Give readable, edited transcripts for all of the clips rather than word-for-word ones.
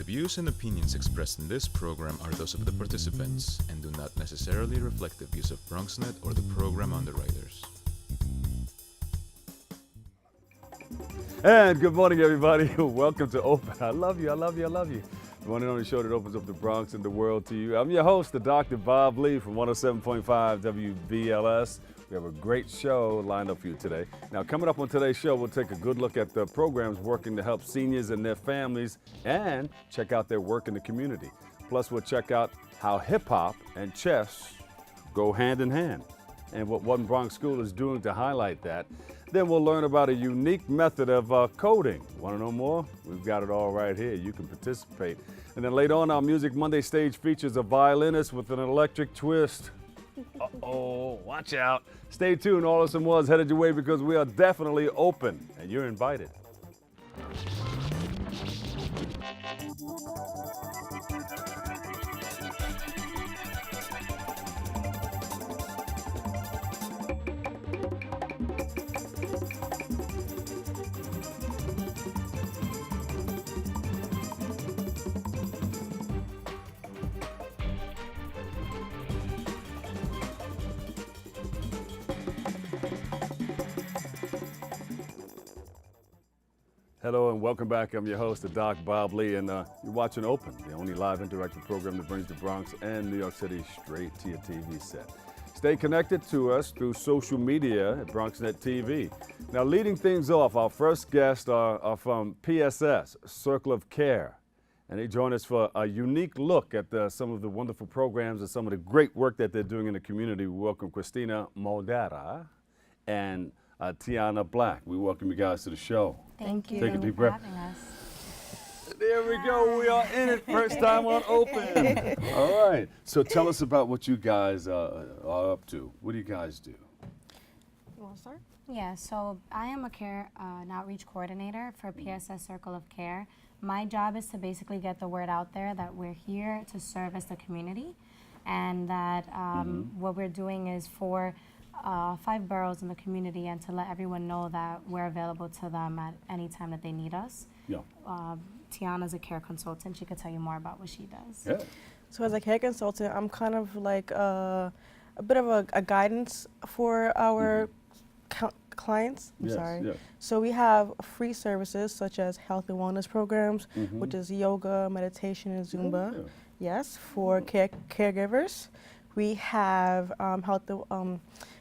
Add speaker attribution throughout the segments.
Speaker 1: views and opinions expressed in this program are those of the participants and do not necessarily reflect the views of BronxNet or the program underwriters.
Speaker 2: And good morning, everybody. Welcome to Open. I love you, I love you, I love you. The one and only show that opens up the Bronx and the world to you. I'm your host, the Dr. Bob Lee from 107.5 WBLS. We have a great show lined up for you today. Now, coming up on today's show, we'll take a good look at the programs working to help seniors and their families and check out their work in the community. Plus, we'll check out how hip-hop and chess go hand in hand and what One Bronx School is doing to highlight that. Then we'll learn about a unique method of coding. Want to know more? We've got it all right here. You can participate. And then later on, our Music Monday stage features a violinist with an electric twist. Uh-oh, watch out. Stay tuned. All of some was headed your way because we are definitely open and you're invited. Hello and welcome back. I'm your host, the Doc Bob Lee, and you're watching Open, the only live interactive program that brings the Bronx and New York City straight to your TV set. Stay connected to us through social media at BronxNet TV. Now, leading things off, our first guests are from PSS, Circle of Care, and they join us for a unique look at some of the wonderful programs and some of the great work that they're doing in the community. We welcome Christina Modera and Tiana Black. We welcome you guys to the show.
Speaker 3: Thank you
Speaker 2: Take a deep breath.
Speaker 3: for having us.
Speaker 2: There we go. We are in it. First time on Open. All right. So tell us about what you guys are up to. What do you guys do?
Speaker 3: You want to start? Yeah, so I am a care and outreach coordinator for PSS Circle of Care. My job is to basically get the word out there that we're here to service the community and that what we're doing is for 5 boroughs in the community and to let everyone know that we're available to them at any time that they need us.
Speaker 2: Yeah.
Speaker 3: Tiana's a care consultant. She could tell you more about what she does.
Speaker 2: Yeah.
Speaker 4: So as a care consultant, I'm kind of like a bit of a guidance for our clients. I'm sorry.
Speaker 2: Yes.
Speaker 4: So we have free services such as health and wellness programs, which is yoga, meditation, and Zumba.
Speaker 2: Yeah.
Speaker 4: Yes, for caregivers. We have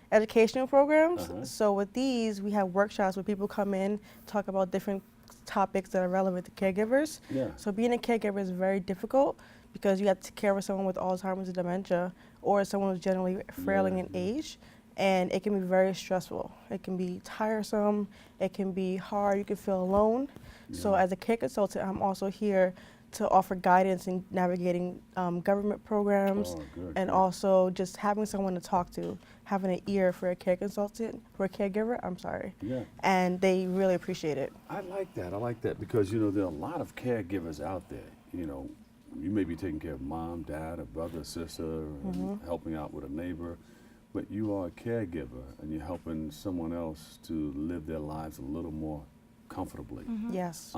Speaker 4: educational programs. So with these, we have workshops where people come in, talk about different topics that are relevant to caregivers.
Speaker 2: Yeah.
Speaker 4: So being a caregiver is very difficult because you have to care for someone with Alzheimer's and dementia or someone who's generally frailing in age, and it can be very stressful. It can be tiresome, it can be hard, you can feel alone. So as a care consultant, I'm also here to offer guidance in navigating government programs and also just having someone to talk to, having an ear for a care consultant, for a caregiver, I'm sorry.
Speaker 2: Yeah.
Speaker 4: And they really appreciate it.
Speaker 2: I like that because, you know, there are a lot of caregivers out there. You know, you may be taking care of mom, dad, a brother, sister, and helping out with a neighbor, but you are a caregiver and you're helping someone else to live their lives a little more comfortably.
Speaker 4: Yes.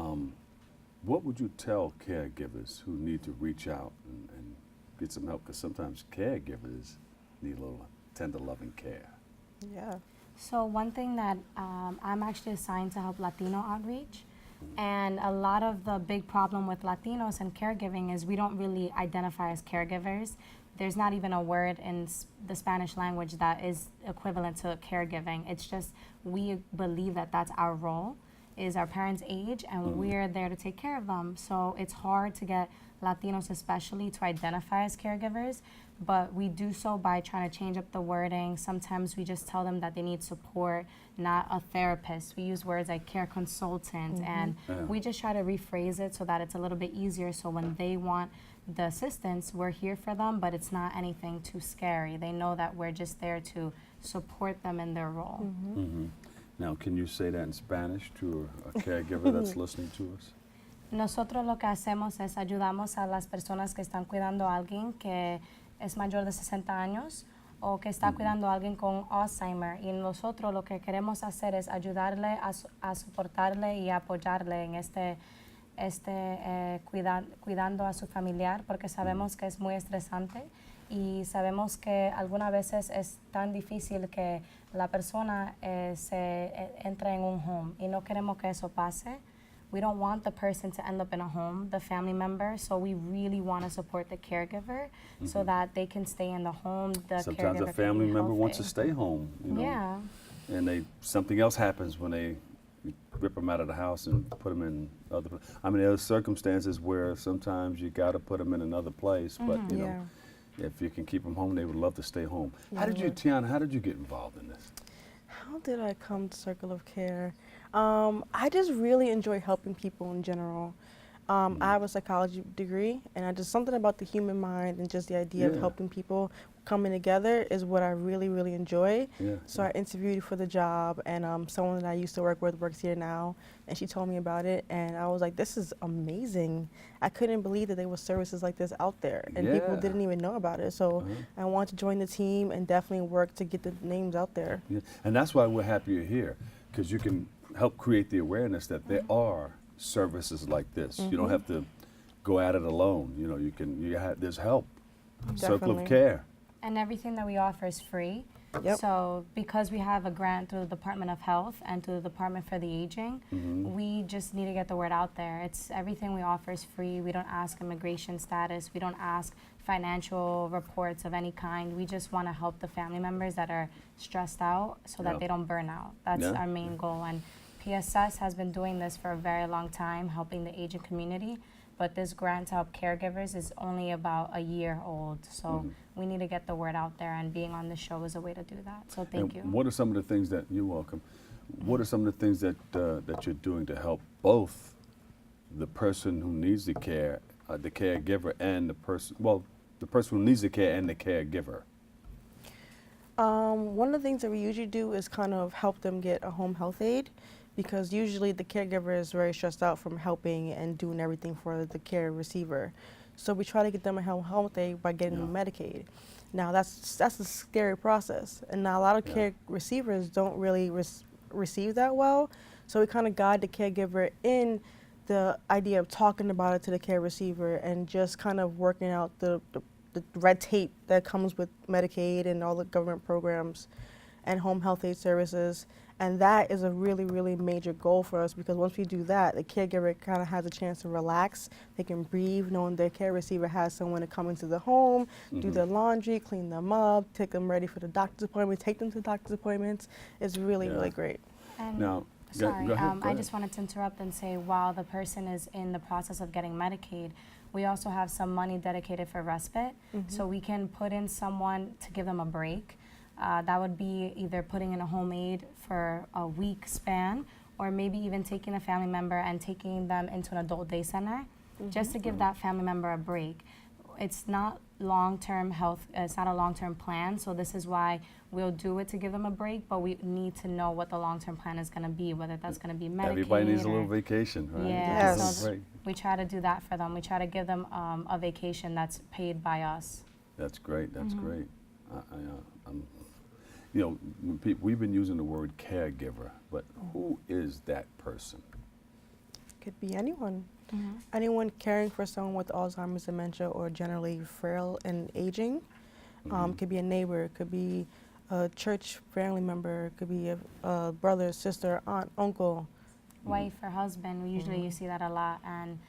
Speaker 2: What would you tell caregivers who need to reach out and get some help? Because sometimes caregivers need a little tender, loving care.
Speaker 4: Yeah.
Speaker 3: So one thing that I'm actually assigned to help Latino outreach, and a lot of the big problem with Latinos and caregiving is we don't really identify as caregivers. There's not even a word in the Spanish language that is equivalent to caregiving. It's just we believe that that's our role, is our parents' age, and we're there to take care of them. So it's hard to get Latinos especially to identify as caregivers, but we do so by trying to change up the wording. Sometimes we just tell them that they need support, not a therapist. We use words like care consultant, and we just try to rephrase it so that it's a little bit easier, so when they want the assistance, we're here for them, but it's not anything too scary. They know that we're just there to support them in their role.
Speaker 2: Now, can you say that in Spanish to a caregiver that's listening to us?
Speaker 3: Nosotros lo que hacemos es ayudamos a las personas que están cuidando a alguien que es mayor de 60 años o que está cuidando a alguien con Alzheimer, y nosotros lo que queremos hacer es ayudarle a soportarle y apoyarle en cuidando a su familiar porque sabemos que es muy estresante y sabemos que algunas veces es tan difícil que la persona entre en un home y no queremos que eso pase. We don't want the person to end up in a home, the family member, so we really want to support the caregiver so that they can stay in the home. The
Speaker 2: Sometimes
Speaker 3: caregiver
Speaker 2: a
Speaker 3: can
Speaker 2: family
Speaker 3: be
Speaker 2: member wants to
Speaker 3: healthy.
Speaker 2: stay home, you know,
Speaker 3: Yeah.
Speaker 2: and something else happens when they rip them out of the house and put them in other. I mean, there's circumstances where sometimes you got to put them in another place, but you know, if you can keep them home, they would love to stay home.
Speaker 4: Yeah,
Speaker 2: How did
Speaker 4: they
Speaker 2: you,
Speaker 4: would.
Speaker 2: Tiana? How did you get involved in this?
Speaker 4: How did I come to Circle of Care? I just really enjoy helping people in general. I have a psychology degree, and I just something about the human mind and just the idea of
Speaker 2: Yeah.
Speaker 4: helping people coming together is what I really, really enjoy.
Speaker 2: Yeah.
Speaker 4: So I interviewed for the job, and someone that I used to work with works here now, and she told me about it, and I was like, this is amazing. I couldn't believe that there were services like this out there, and people
Speaker 2: Yeah.
Speaker 4: didn't even know about it. So I wanted to join the team and definitely work to get the names out there.
Speaker 2: Yeah. And that's why we're happy you're here, because you can help create the awareness that there are services like this. You don't have to go at it alone. You know, there's help. Circle of
Speaker 4: Definitely.
Speaker 2: Care.
Speaker 3: And everything that we offer is free.
Speaker 4: Yep.
Speaker 3: So because we have a grant through the Department of Health and through the Department for the Aging, we just need to get the word out there. It's everything we offer is free. We don't ask immigration status. We don't ask financial reports of any kind. We just want to help the family members that are stressed out so that
Speaker 2: Yeah.
Speaker 3: they don't burn out. That's
Speaker 2: Yeah.
Speaker 3: our main goal. And PSS has been doing this for a very long time, helping the aging community. But this grant to help caregivers is only about a year old. So we need to get the word out there, and being on the show is a way to do that. So thank you.
Speaker 2: And what are some of the things that you're welcome? What are some of the things that that you're doing to help both the person who needs the care, the caregiver, and the person who needs the care and the caregiver?
Speaker 4: One of the things that we usually do is kind of help them get a home health aide, because usually the caregiver is very stressed out from helping and doing everything for the care receiver. So we try to get them a home health aide by getting them Medicaid. Now that's a scary process, and now a lot of care receivers don't really receive that well. So we kind of guide the caregiver in the idea of talking about it to the care receiver and just kind of working out the red tape that comes with Medicaid and all the government programs and home health aid services. And that is a really, really major goal for us, because once we do that, the caregiver kind of has a chance to relax. They can breathe, knowing their care receiver has someone to come into the home, do their laundry, clean them up, take them ready for the doctor's appointment, take them to doctor's appointments. It's really, really great.
Speaker 3: And
Speaker 2: Now,
Speaker 3: sorry,
Speaker 2: go ahead, go
Speaker 3: I
Speaker 2: ahead.
Speaker 3: just wanted to interrupt and say, while the person is in the process of getting Medicaid, we also have some money dedicated for respite. So we can put in someone to give them a break. That would be either putting in a home aide for a week span, or maybe even taking a family member and taking them into an adult day center, just to give that family member a break. It's not long-term health, it's not a long-term plan, so this is why we'll do it to give them a break, but we need to know what the long-term plan is gonna be, whether that's gonna be Medicaid.
Speaker 2: Everybody needs a
Speaker 3: or-
Speaker 2: little vacation, right?
Speaker 3: Yeah,
Speaker 4: Yes.
Speaker 3: so we try to do that for them. We try to give them a vacation that's paid by us.
Speaker 2: That's great. That's great. I'm, you know, we've been using the word caregiver, but who is that person?
Speaker 4: Could be anyone. Anyone caring for someone with Alzheimer's, dementia, or generally frail and aging. Could be a neighbor, could be a church family member, could be a brother, sister, aunt, uncle.
Speaker 3: Wife or husband, usually you see that a lot, and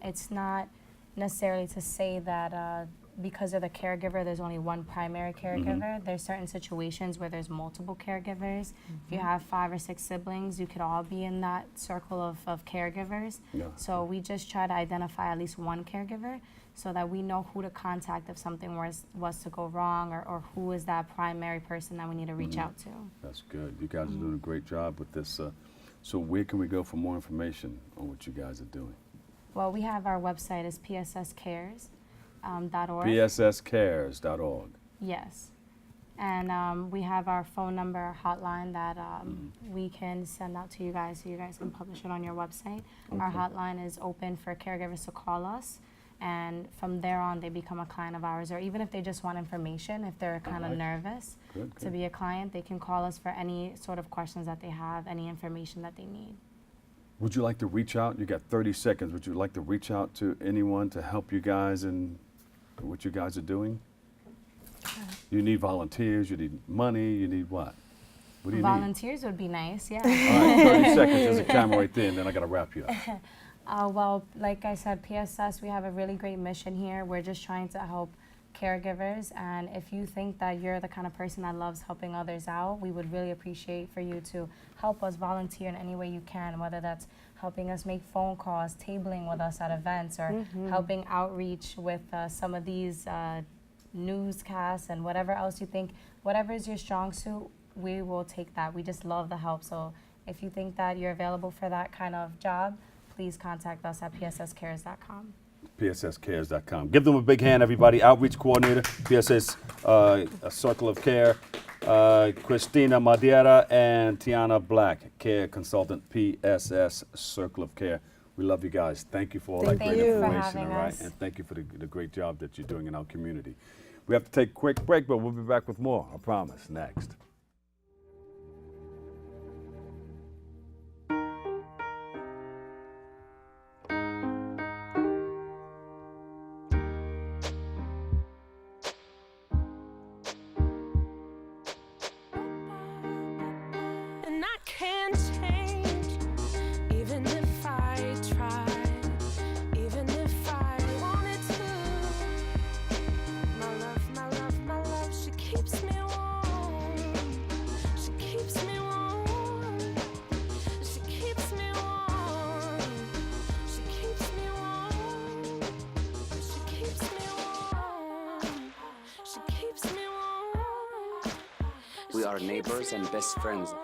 Speaker 3: it's not necessarily to say that because of the caregiver, there's only one primary caregiver. There's certain situations where there's multiple caregivers. If you have 5 or 6 siblings, you could all be in that circle of caregivers.
Speaker 2: Yeah.
Speaker 3: So we just try to identify at least one caregiver so that we know who to contact if something was to go wrong, or who is that primary person that we need to reach out to.
Speaker 2: That's good. You guys are doing a great job with this. So where can we go for more information on what you guys are doing?
Speaker 3: Well, we have our website is psscares.org.
Speaker 2: PSScares.org.
Speaker 3: Yes. And we have our phone number hotline that we can send out to you guys so you guys can publish it on your website. Our hotline is open for caregivers to call us. And from there on, they become a client of ours. Or even if they just want information, if they're kind of nervous to be a client, they can call us for any sort of questions that they have, any information that they need.
Speaker 2: Would you like to reach out? You got 30 seconds. Would you like to reach out to anyone to help you guys in what you guys are doing? You need volunteers, you need money, you need what? What do you need?
Speaker 3: Volunteers would be nice, yeah.
Speaker 2: All right, 30 seconds. There's a camera right there, and then I got to wrap you up.
Speaker 3: Well, like I said, PSS, we have a really great mission here. We're just trying to help caregivers, and if you think that you're the kind of person that loves helping others out, we would really appreciate for you to help us volunteer in any way you can, whether that's helping us make phone calls, tabling with us at events, or helping outreach with some of these newscasts and whatever else you think. Whatever is your strong suit, we will take that. We just love the help. So if you think that you're available for that kind of job, please contact us at psscares.com.
Speaker 2: PSScares.com. Give them a big hand, everybody. Outreach coordinator, PSS Circle of Care, Christina Madeira, and Tiana Black, care consultant, PSS Circle of Care. We love you guys. Thank you for all that
Speaker 3: Thank
Speaker 2: great
Speaker 3: you for
Speaker 2: information,
Speaker 3: having
Speaker 2: all right?
Speaker 3: us.
Speaker 2: And thank you for the great job that you're doing in our community. We have to take a quick break, but we'll be back with more, I promise, next.
Speaker 5: And I can't change, even if I tried, even if I wanted to. My love, my love, my love, she keeps me warm. She keeps me warm. She keeps me warm. She keeps me warm. She keeps me warm. She keeps me warm.
Speaker 6: We are neighbors and best friends.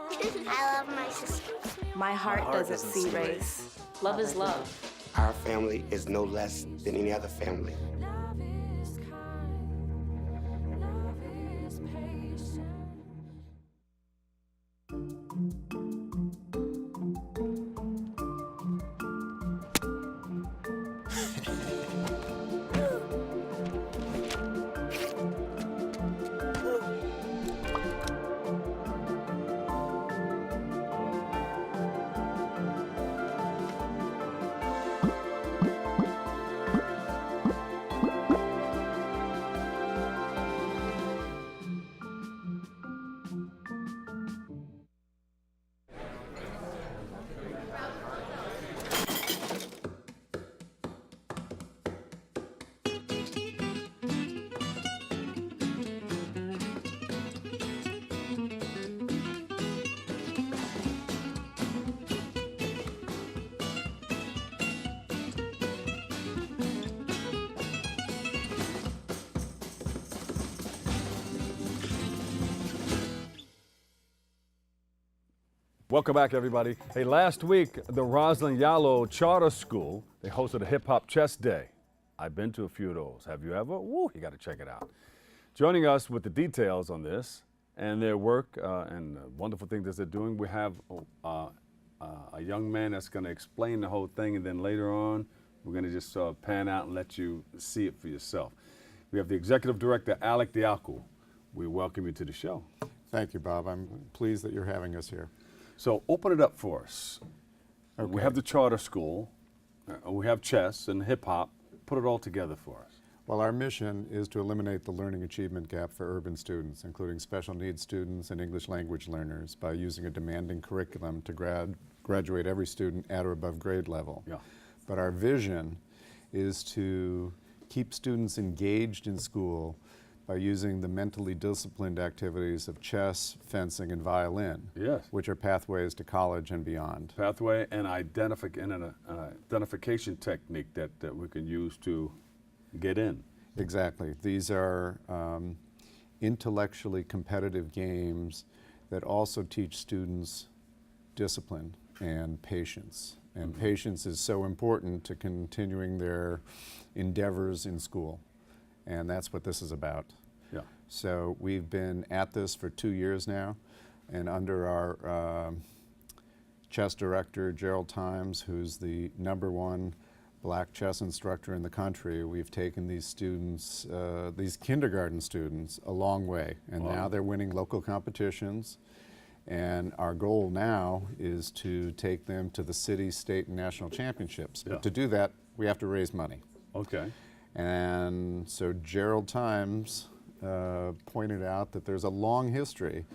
Speaker 7: I love my sister.
Speaker 8: My heart doesn't see race. Love is love.
Speaker 7: Our family is no less than any other family.
Speaker 5: Love is kind. Love is patient.
Speaker 2: Welcome back, everybody. Hey, last week, the Roslyn Yalo Charter School, they hosted a hip-hop chess day. I've been to a few of those. Have you ever? Woo, you got to check it out. Joining us with the details on this and their work and wonderful things that they're doing, we have a young man that's going to explain the whole thing, and then later on, we're going to just pan out and let you see it for yourself. We have the Executive Director, Alec Diaku. We welcome you to the show.
Speaker 9: Thank you, Bob. I'm pleased that you're having us here.
Speaker 2: So open it up for us. We
Speaker 9: Okay.
Speaker 2: have the charter school, we have chess and hip hop. Put it all together for us.
Speaker 9: Well, our mission is to eliminate the learning achievement gap for urban students, including special needs students and English language learners, by using a demanding curriculum to graduate every student at or above grade level.
Speaker 2: Yeah.
Speaker 9: But our vision is to keep students engaged in school by using the mentally disciplined activities of chess, fencing, and violin,
Speaker 2: Yes.
Speaker 9: which are pathways to college and beyond.
Speaker 2: Pathway and an identification technique that we can use to get in.
Speaker 9: Exactly. These are intellectually competitive games that also teach students discipline and patience. And patience is so important to continuing their endeavors in school. And that's what this is about.
Speaker 2: Yeah.
Speaker 9: So we've been at this for 2 years now, and under our chess director, Gerald Times, who's the #1 black chess instructor in the country, we've taken these students, these kindergarten students, a long way. And now they're winning local competitions, And our goal now is to take them to the city, state, and national championships.
Speaker 2: Yeah.
Speaker 9: But to do that, we have to raise money.
Speaker 2: Okay.
Speaker 9: And so Gerald Times pointed out that there's a long history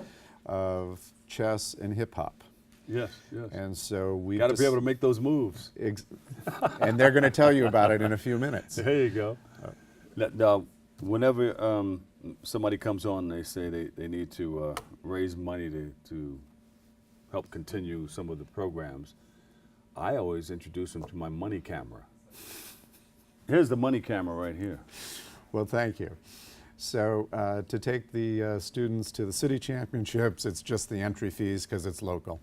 Speaker 9: of chess and hip hop.
Speaker 2: Yes, yes.
Speaker 9: And so we
Speaker 2: got to be able to make those moves.
Speaker 9: and they're going to tell you about it in a few minutes.
Speaker 2: There you go. Now, whenever somebody comes on, they say they need to raise money to help continue some of the programs. I always introduce them to my money camera. Here's the money camera right here.
Speaker 9: Well, thank you. So to take the students to the city championships, it's just the entry fees because it's local.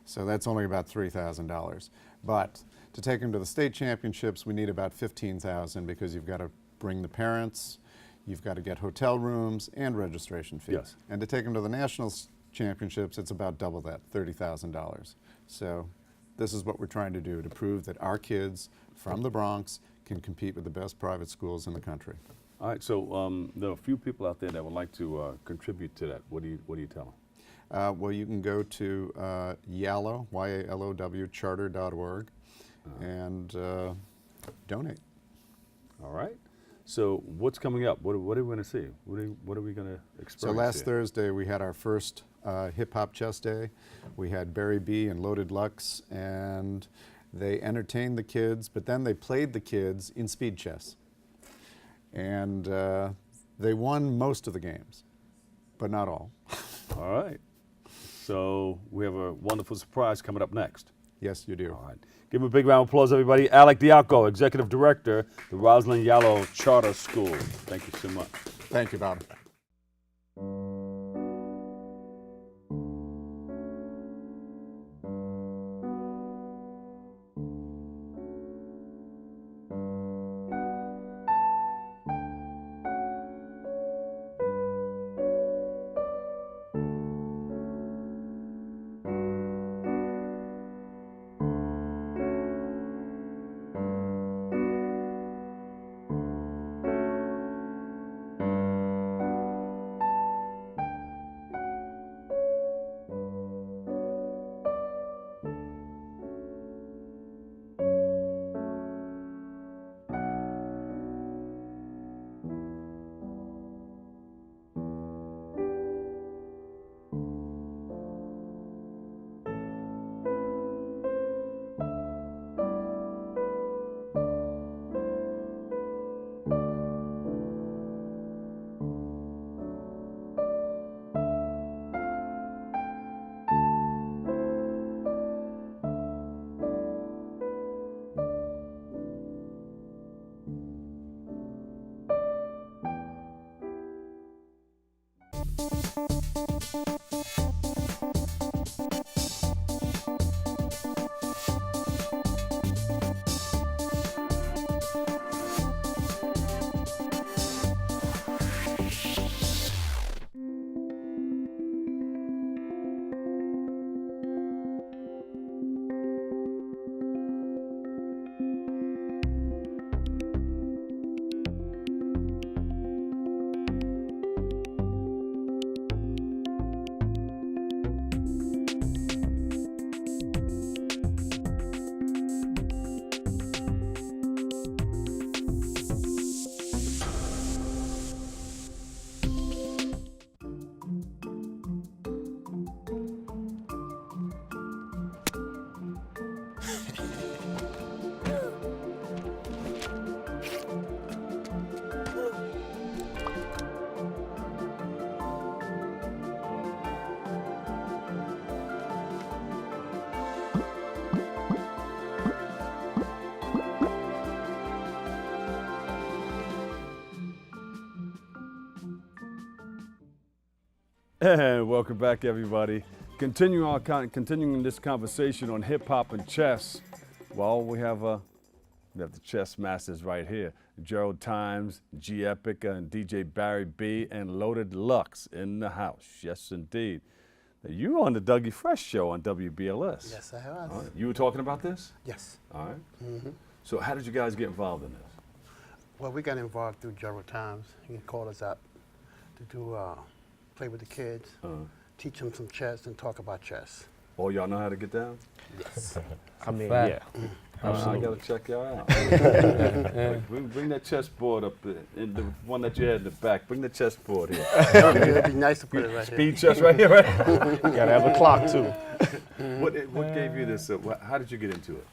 Speaker 9: So that's only about $3,000. But to take them to the state championships, we need about $15,000 because you've got to bring the parents, you've got to get hotel rooms and registration fees.
Speaker 2: Yes.
Speaker 9: And to take them to the national championships, it's about double that, $30,000. So this is what we're trying to do to prove that our kids from the Bronx can compete with the best private schools in the country.
Speaker 2: All right, so there are a few people out there that would like to contribute to that. What do you tell them?
Speaker 9: Well, you can go to YALO, Y-A-L-O-W, charter.org, and donate.
Speaker 2: All right. So what's coming up? What are we going to see? What are we going to experience?
Speaker 9: So last
Speaker 2: here?
Speaker 9: Thursday we had our first hip-hop chess day. We had Barry B and Loaded Lux, and they entertained the kids, but then they played the kids in speed chess. And they won most of the games, but not all.
Speaker 2: All right. So we have a wonderful surprise coming up next.
Speaker 9: Yes, you do.
Speaker 2: All right. Give him a big round of applause, everybody. Alec Diaco, Executive Director, the Rosalind Yallo Charter School. Thank you so much.
Speaker 9: Thank you, Bob.
Speaker 2: And welcome back, everybody. Continuing this conversation on hip hop and chess. Well, we have the chess masters right here: Gerald Times, G Epica, and DJ Barry B, and Loaded Lux in the house. Yes, indeed. Now, you were on the Dougie Fresh show on WBLS.
Speaker 10: Yes, I have.
Speaker 2: All right. You were talking about this?
Speaker 10: Yes.
Speaker 2: All right. So, how did you guys get involved in this?
Speaker 10: Well, we got involved through Gerald Times. He called us up to do play with the kids, teach them some chess and talk about chess.
Speaker 2: Oh, y'all know how to get down?
Speaker 10: Yes.
Speaker 2: I mean,
Speaker 11: Fact.
Speaker 2: yeah. I gotta check y'all out. Bring that chessboard up there, and the one that you had in the back. Bring the chessboard here.
Speaker 10: It'd be nice to put it right here.
Speaker 2: Speed chess right here, right?
Speaker 11: Gotta have a clock too.
Speaker 2: What gave you this? How did you get into it?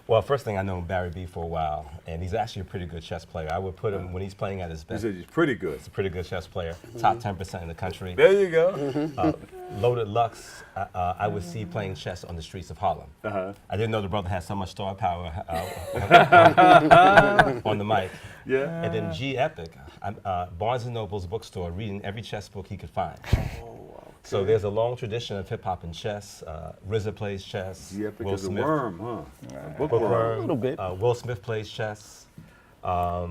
Speaker 12: Well, first thing, I know Barry B for a while, and he's actually a pretty good chess player. I would put him, when he's playing at his
Speaker 2: You
Speaker 12: best,
Speaker 2: said he's pretty good.
Speaker 12: he's a pretty good chess player, top 10% in the country.
Speaker 2: There you go.
Speaker 12: Loaded Lux, I would see playing chess on the streets of Harlem. I didn't know the brother had so much star power on the mic.
Speaker 2: Yeah.
Speaker 12: And then G Epic, Barnes & Noble's bookstore, reading every chess book he could find. So there's a long tradition of hip hop and chess. RZA plays chess.
Speaker 2: G Epic
Speaker 12: Will
Speaker 2: is a
Speaker 12: Smith-
Speaker 2: worm, huh? A
Speaker 12: Bookworm.
Speaker 11: A little bit.
Speaker 12: Will Smith plays chess. A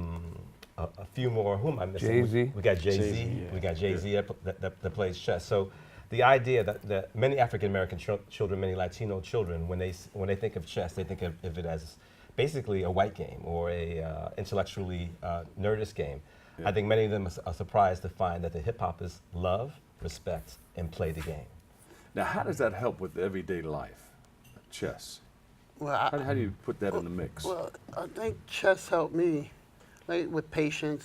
Speaker 12: few more. Who am I missing?
Speaker 11: Jay-Z.
Speaker 12: We got Jay-Z.
Speaker 11: Jay-Z, yeah.
Speaker 12: We got Jay-Z that plays chess. So the idea that many African American children, many Latino children, when they think of chess, they think of it as basically a white game or a intellectually nerdish game. I think many of them are surprised to find that the hip hoppers love, respect, and play the game.
Speaker 2: Now, how does that help with everyday life? Chess.
Speaker 10: Well,
Speaker 2: How do you put that in the mix?
Speaker 10: Well, I think chess helped me, like with patience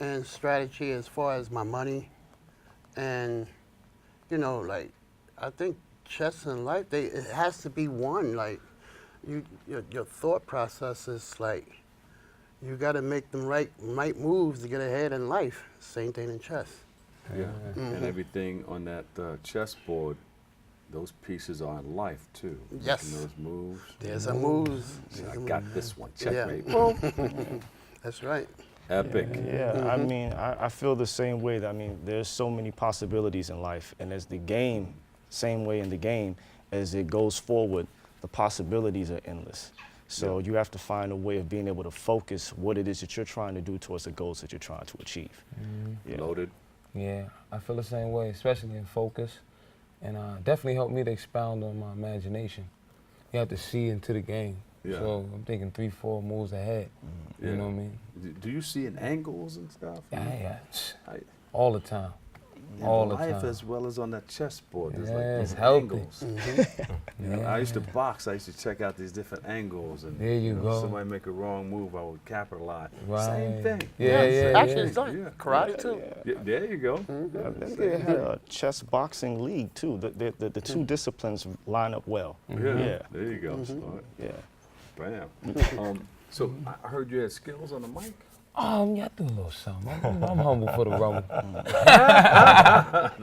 Speaker 10: and strategy as far as my money, and you know, like I think chess and life, it has to be one. Like your thought process is like you got to make the right moves to get ahead in life. Same thing in chess.
Speaker 2: Yeah. And everything on that chessboard, those pieces are in life too.
Speaker 10: Yes.
Speaker 2: Making those moves.
Speaker 10: There's a moves.
Speaker 2: I got this one. Checkmate.
Speaker 10: That's right.
Speaker 2: Epic.
Speaker 11: Yeah, I mean, I feel the same way. That, I mean, there's so many possibilities in life, and as the game, same way in the game, as it goes forward, the possibilities are endless. So you have to find a way of being able to focus what it is that you're trying to do towards the goals that you're trying to achieve. Yeah.
Speaker 2: Loaded.
Speaker 13: Yeah, I feel the same way, especially in focus, and definitely helped me to expound on my imagination. You have to see into the game.
Speaker 2: Yeah.
Speaker 13: So I'm thinking 3-4 moves ahead. You know what I mean?
Speaker 2: Do you see in angles and stuff?
Speaker 13: Yeah. All the time. All the
Speaker 2: life
Speaker 13: time.
Speaker 2: as well as on that chessboard. There's
Speaker 13: Yeah,
Speaker 2: like
Speaker 13: it's
Speaker 2: different
Speaker 13: healthy.
Speaker 2: angles. You know, I used to box. I used to check out these different angles, and
Speaker 13: There you go.
Speaker 2: somebody make a wrong move, I would capitalize.
Speaker 13: Right.
Speaker 2: Same thing.
Speaker 10: Actually, it's like karate too.
Speaker 2: Yeah, there you go.
Speaker 11: I think they had a chess boxing league too. The two disciplines line up well.
Speaker 2: Yeah. There you go. Smart.
Speaker 11: Yeah.
Speaker 2: Bam. So I heard you had skills on the mic.
Speaker 13: Yeah, I do a little something. I'm humble for the rumble.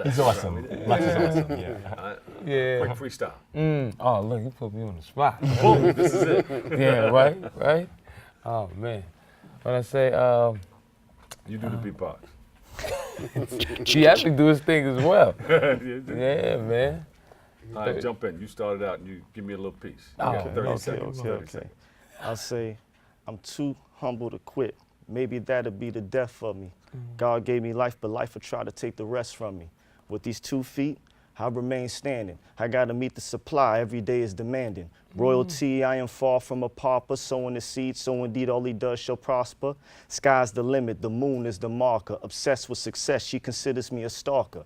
Speaker 12: He's awesome. Lux is awesome. Yeah.
Speaker 13: Yeah.
Speaker 2: Like freestyle.
Speaker 13: Oh, look, you put me on the spot.
Speaker 2: Boom, this is it.
Speaker 13: Yeah, right? Oh, man. When I say,
Speaker 2: You do the beatbox.
Speaker 13: he actually do his thing as well.
Speaker 2: You do.
Speaker 13: Yeah, man.
Speaker 2: All right, jump in. You started out and you give me a little piece. You
Speaker 13: Oh,
Speaker 2: got 30 seconds. 30
Speaker 11: Okay.
Speaker 2: seconds.
Speaker 11: I'll say, I'm too humble to quit. Maybe that'll be the death of me. God gave me life, but life will try to take the rest from me. With these 2 feet, I remain standing. I gotta meet the supply, every day is demanding. Royalty, I am far from a pauper, sowing the seed, so indeed all he does shall prosper. Sky's the limit, the moon is the marker. Obsessed with success, she considers me a stalker.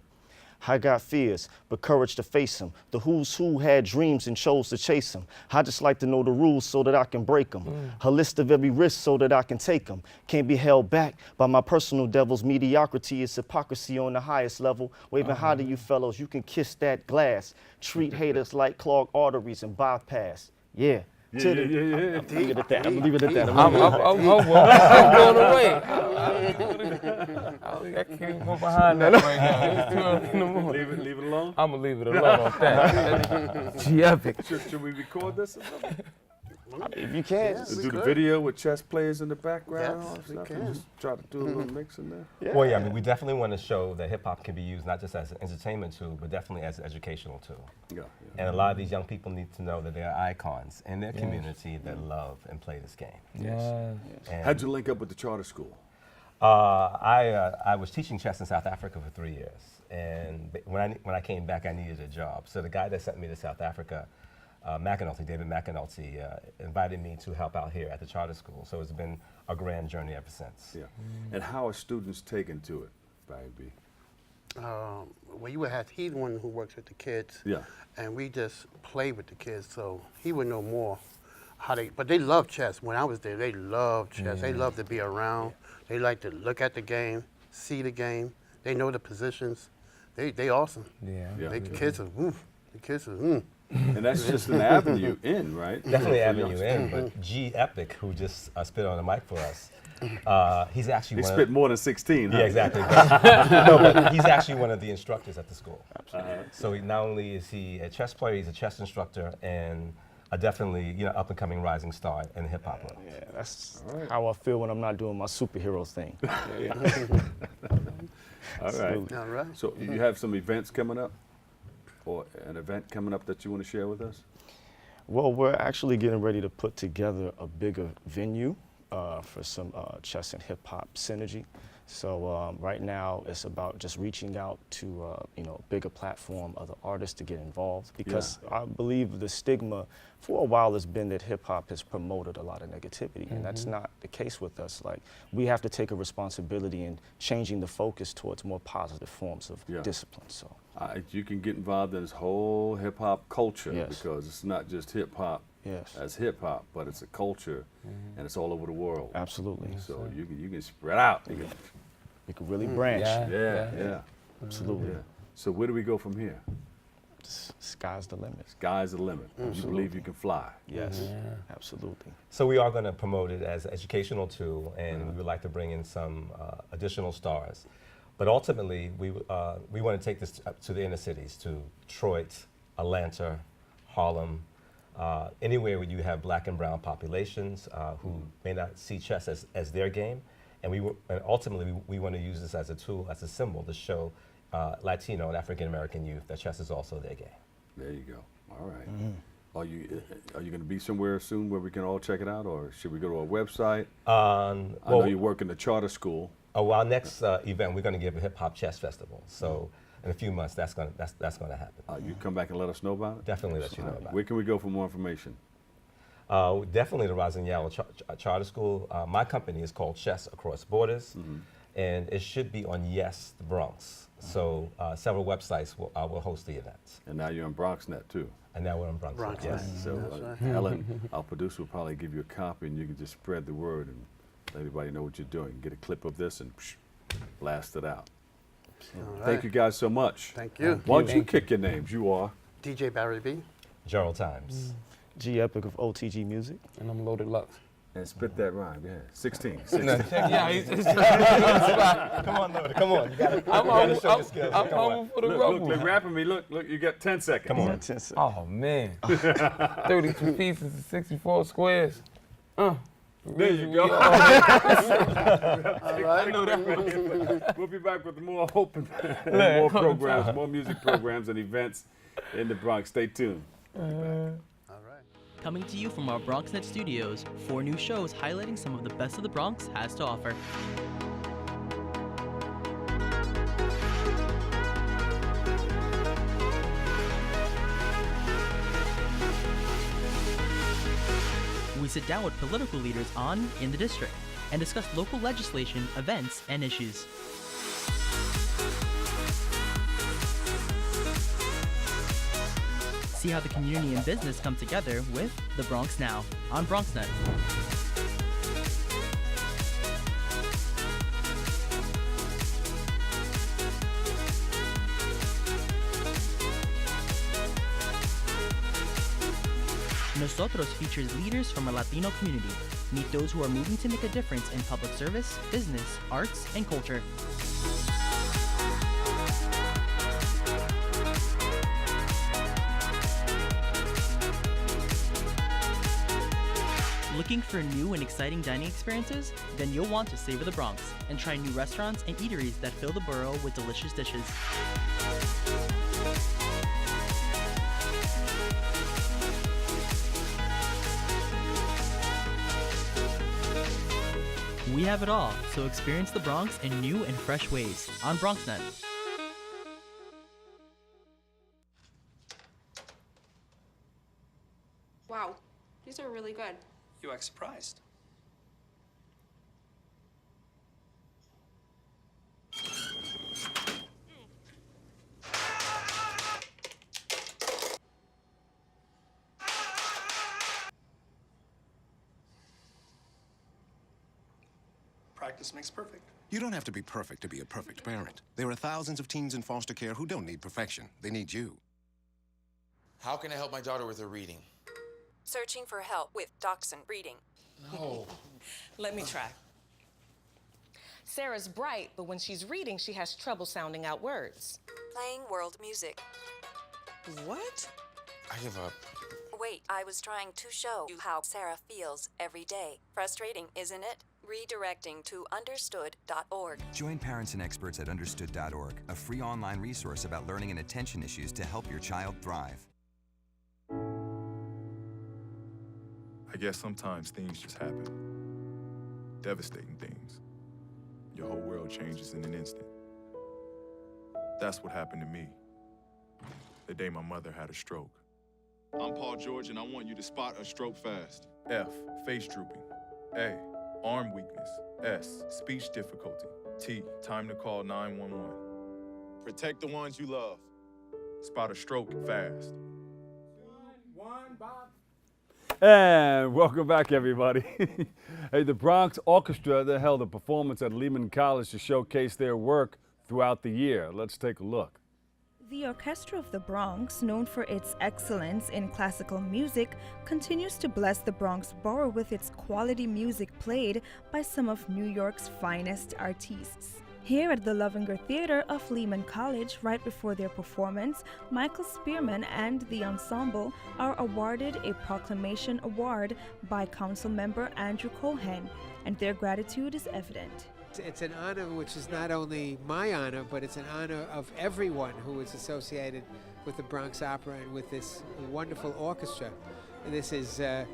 Speaker 11: I got fears, but courage to face them. The who's who had dreams and chose to chase them. I just like to know the rules so that I can break them. A list of every risk so that I can take them. Can't be held back by my personal devils. Mediocrity is hypocrisy on the highest level. Waving high to you fellows, you can kiss that glass. Treat haters like clogged arteries and bypass. Yeah.
Speaker 2: Yeah.
Speaker 11: I'm gonna leave it at that. I'm gonna leave it at that.
Speaker 13: I'm humble. I'm going away. I can't even go behind that right now. It's too early in the morning.
Speaker 2: Leave it alone?
Speaker 13: I'm going to leave it alone on that. Gee, epic.
Speaker 2: Should we record this or something?
Speaker 11: If you can.
Speaker 2: Do the video with chess players in the background?
Speaker 10: Yes,
Speaker 2: and
Speaker 10: we
Speaker 2: stuff,
Speaker 10: can.
Speaker 2: and just try to do a little mix in there?
Speaker 12: Well, yeah, I mean, we definitely want to show that hip hop can be used not just as an entertainment tool, but definitely as an educational tool.
Speaker 2: Yeah.
Speaker 12: And a lot of these young people need to know that there are icons in their community that love and play this game.
Speaker 13: Yeah.
Speaker 12: And
Speaker 2: How'd you link up with the charter school?
Speaker 12: I was teaching chess in South Africa for 3 years, and when I came back, I needed a job. So the guy that sent me to South Africa, David McAnulty, invited me to help out here at the charter school. So it's been a grand journey ever since.
Speaker 2: Yeah. And how are students taken to it, Barry B?
Speaker 10: Well, you would have, he's the one who works with the kids.
Speaker 2: Yeah.
Speaker 10: And we just play with the kids, so he would know more how but they love chess. When I was there, they loved chess. They love to be around. They like to look at the game, see the game. They know the positions. They awesome.
Speaker 13: Yeah.
Speaker 10: The kids are, the kids are,
Speaker 2: And that's just an avenue in, right?
Speaker 12: Definitely
Speaker 2: For
Speaker 12: avenue
Speaker 2: youngsters.
Speaker 12: in, but G Epic, who just spit on the mic for us, he's actually
Speaker 2: He
Speaker 12: one
Speaker 2: spit
Speaker 12: of,
Speaker 2: more than 16, huh?
Speaker 12: Yeah, exactly. No, but he's actually one of the instructors at the school.
Speaker 2: Absolutely.
Speaker 12: So not only is he a chess player, he's a chess instructor and a definitely up and coming rising star in the hip hop world.
Speaker 11: Yeah, that's how I feel when I'm not doing my superhero thing.
Speaker 2: All right.
Speaker 11: Absolutely.
Speaker 10: All right.
Speaker 2: So you have some events coming up, or an event coming up that you want to share with us?
Speaker 11: Well, we're actually getting ready to put together a bigger venue for some chess and hip hop synergy. So right now it's about just reaching out to a bigger platform, other artists to get involved, because I believe the stigma for a while has been that hip hop has promoted a lot of negativity, and that's not the case with us. Like, we have to take a responsibility in changing the focus towards more positive forms of discipline. So
Speaker 2: you can get involved in this whole hip hop culture,
Speaker 11: Yes.
Speaker 2: because it's not just hip hop
Speaker 11: Yes.
Speaker 2: as hip hop, but it's a culture, and it's all over the world.
Speaker 11: Absolutely.
Speaker 2: So you can spread out.
Speaker 11: We could really branch.
Speaker 2: Yeah.
Speaker 11: Absolutely.
Speaker 2: Yeah. So where do we go from here?
Speaker 11: Sky's the limit.
Speaker 2: Sky's the limit. You believe you can fly.
Speaker 11: Yes, absolutely.
Speaker 12: So we are going to promote it as an educational tool, and we would like to bring in some additional stars. But ultimately, we want to take this up to the inner cities, to Detroit, Atlanta, Harlem, anywhere where you have black and brown populations who may not see chess as their game. And ultimately, we want to use this as a tool, as a symbol to show Latino and African American youth that chess is also their game.
Speaker 2: There you go. All right. Are you going to be somewhere soon where we can all check it out, or should we go to a website? I know you work in the charter school.
Speaker 12: Oh, our next event, we're going to give a hip hop chess festival. So in a few months, that's going to happen.
Speaker 2: You come back and let us know about it?
Speaker 12: Definitely let you know about it.
Speaker 2: Where can we go for more information?
Speaker 12: Definitely the Rising Yellow Charter School. My company is called Chess Across Borders, and it should be on Yes, the Bronx. So several websites will host the events.
Speaker 2: And now you're on BronxNet too.
Speaker 12: And now we're on BronxNet, yes.
Speaker 2: So Ellen, our producer, will probably give you a copy, and you can just spread the word and let everybody know what you're doing. Get a clip of this and blast it out. Thank you guys so much.
Speaker 10: Thank you.
Speaker 2: Why don't you kick your names? You are
Speaker 10: DJ Barry B.
Speaker 12: Gerald Times.
Speaker 11: G Epic of OTG Music.
Speaker 13: And I'm Loaded Lux.
Speaker 2: And spit that rhyme, yeah. 16.
Speaker 13: Yeah,
Speaker 12: Come on, Loaded, come on. You gotta show your skills.
Speaker 13: I'm humble for the
Speaker 2: Look,
Speaker 13: rubble.
Speaker 2: they're rapping me. Look, you got 10 seconds.
Speaker 12: Come on.
Speaker 11: 10 seconds.
Speaker 13: Oh, man. 32 pieces of 64 squares.
Speaker 2: There you go.
Speaker 10: All right.
Speaker 2: We'll be back with more hope and more programs, more music programs and events in the Bronx. Stay tuned.
Speaker 10: All right.
Speaker 14: Coming to you from our BronxNet studios, 4 new shows highlighting some of the best of the Bronx has to offer. We sit down with political leaders on In the District and discuss local legislation, events, and issues. See how the community and business come together with The Bronx Now on BronxNet. Nosotros features leaders from our Latino community. Meet those who are moving to make a difference in public service, business, arts, and culture. Looking for new and exciting dining experiences? Then you'll want to savor the Bronx and try new restaurants and eateries that fill the borough with delicious dishes. We have it all, so experience the Bronx in new and fresh ways on BronxNet.
Speaker 15: Wow, these are really good.
Speaker 16: You act surprised. Practice makes perfect.
Speaker 17: You don't have to be perfect to be a perfect parent. There are thousands of teens in foster care who don't need perfection. They need you.
Speaker 18: How can I help my daughter with her reading?
Speaker 19: Searching for help with Dachshund Reading.
Speaker 18: No.
Speaker 20: Let me try. Sarah's bright, but when she's reading, she has trouble sounding out words.
Speaker 19: Playing world music.
Speaker 20: What?
Speaker 18: I give up.
Speaker 19: Wait, I was trying to show you how Sarah feels every day. Frustrating, isn't it? Redirecting to understood.org.
Speaker 21: Join parents and experts at understood.org, a free online resource about learning and attention issues to help your child thrive.
Speaker 22: I guess sometimes things just happen. Devastating things. Your whole world changes in an instant. That's what happened to me the day my mother had a stroke. I'm Paul George, and I want you to spot a stroke fast. F, face drooping. A, arm weakness. S, speech difficulty. T, time to call 911. Protect the ones you love. Spot a stroke fast.
Speaker 2: And welcome back, everybody. Hey, the Bronx Orchestra, they held a performance at Lehman College to showcase their work throughout the year. Let's take a look.
Speaker 23: The Orchestra of the Bronx, known for its excellence in classical music, continues to bless the Bronx borough with its quality music played by some of New York's finest artists. Here at the Lovinger Theater of Lehman College, right before their performance, Michael Spearman and the ensemble are awarded a proclamation award by Councilmember Andrew Cohen, and their gratitude is evident.
Speaker 24: It's an honor which is not only my honor, but it's an honor of everyone who is associated with the Bronx Opera and with this wonderful orchestra. This is a